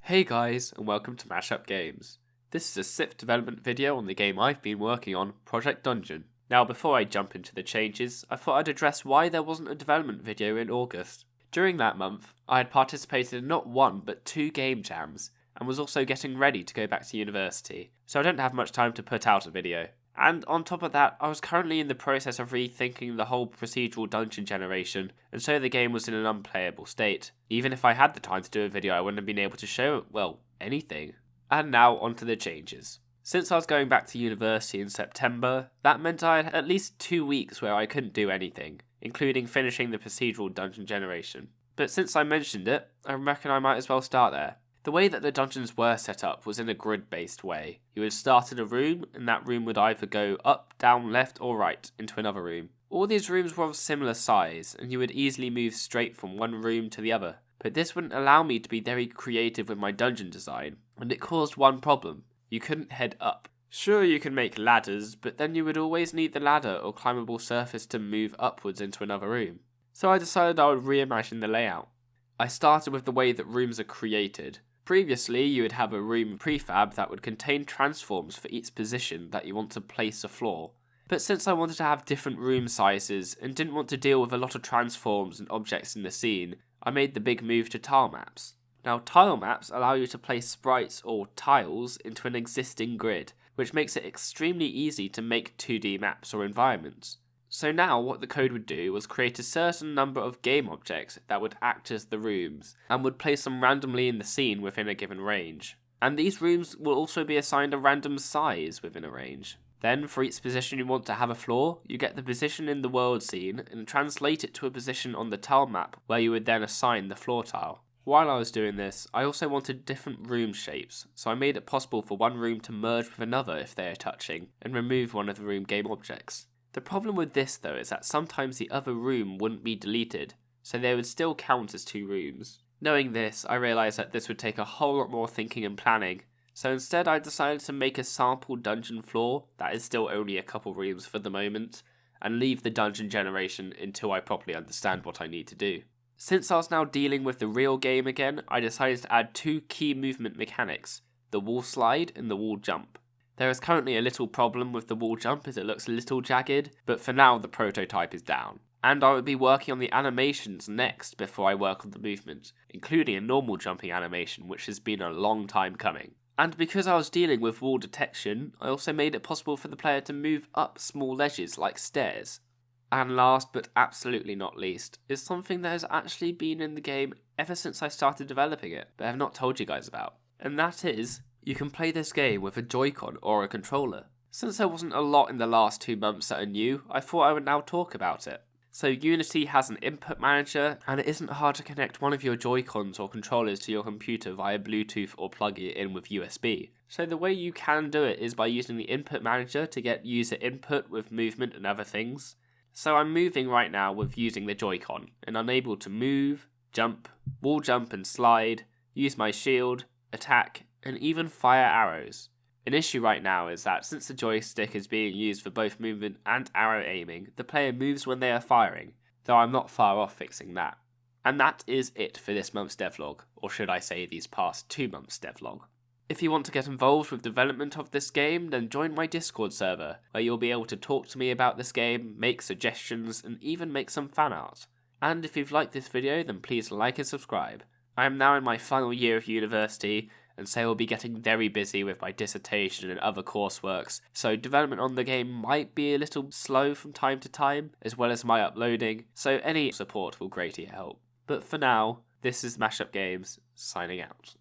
Hey guys, and welcome to MashUp Games. This is a SIP development video on the game I've been working on, Project Dungeon. Now before I jump into the changes, I thought I'd address why there wasn't a development video in August. During that month, I had participated in not one but 2 game jams, and was also getting ready to go back to university, so I don't have much time to put out a video. And on top of that, I was currently in the process of rethinking the whole procedural dungeon generation, and so the game was in an unplayable state. Even if I had the time to do a video, I wouldn't have been able to show, well, anything. And now onto the changes. Since I was going back to university in September, that meant I had at least 2 weeks where I couldn't do anything, including finishing the procedural dungeon generation. But since I mentioned it, I reckon I might as well start there. The way that the dungeons were set up was in a grid-based way. You would start in a room, and that room would either go up, down, left, or right into another room. All these rooms were of similar size, and you would easily move straight from one room to the other. But this wouldn't allow me to be very creative with my dungeon design, and it caused one problem. You couldn't head up. Sure, you can make ladders, but then you would always need the ladder or climbable surface to move upwards into another room. So I decided I would reimagine the layout. I started with the way that rooms are created. Previously, you would have a room prefab that would contain transforms for each position that you want to place a floor. But since I wanted to have different room sizes and didn't want to deal with a lot of transforms and objects in the scene, I made the big move to tile maps. Now, tile maps allow you to place sprites or tiles into an existing grid, which makes it extremely easy to make 2D maps or environments. So now what the code would do was create a certain number of game objects that would act as the rooms, and would place them randomly in the scene within a given range. And these rooms will also be assigned a random size within a range. Then, for each position you want to have a floor, you get the position in the world scene and translate it to a position on the tile map where you would then assign the floor tile. While I was doing this, I also wanted different room shapes, so I made it possible for one room to merge with another if they are touching, and remove one of the room game objects. The problem with this though is that sometimes the other room wouldn't be deleted, so they would still count as 2 rooms. Knowing this, I realised that this would take a whole lot more thinking and planning, so instead I decided to make a sample dungeon floor that is still only a couple rooms for the moment, and leave the dungeon generation until I properly understand what I need to do. Since I was now dealing with the real game again, I decided to add 2 key movement mechanics, the wall slide and the wall jump. There is currently a little problem with the wall jump as it looks a little jagged, but for now the prototype is down. And I would be working on the animations next before I work on the movement, including a normal jumping animation which has been a long time coming. And because I was dealing with wall detection, I also made it possible for the player to move up small ledges like stairs. And last but absolutely not least, is something that has actually been in the game ever since I started developing it, but I have not told you guys about. And that is, you can play this game with a Joy-Con or a controller. Since there wasn't a lot in the last 2 months that are new, I thought I would now talk about it. So Unity has an input manager, and it isn't hard to connect one of your Joy-Cons or controllers to your computer via Bluetooth or plug it in with USB. So the way you can do it is by using the input manager to get user input with movement and other things. So I'm moving right now with using the Joy-Con, and I'm able to move, jump, wall jump and slide, use my shield, attack, and even fire arrows. An issue right now is that since the joystick is being used for both movement and arrow aiming, the player moves when they are firing, though I'm not far off fixing that. And that is it for this month's devlog, or should I say these past 2 months' devlog. If you want to get involved with development of this game, then join my Discord server, where you'll be able to talk to me about this game, make suggestions, and even make some fan art. And if you've liked this video, then please like and subscribe. I am now in my final year of university, and so I will be getting very busy with my dissertation and other courseworks, so development on the game might be a little slow from time to time, as well as my uploading, so any support will greatly help. But for now, this is MashUp Games, signing out.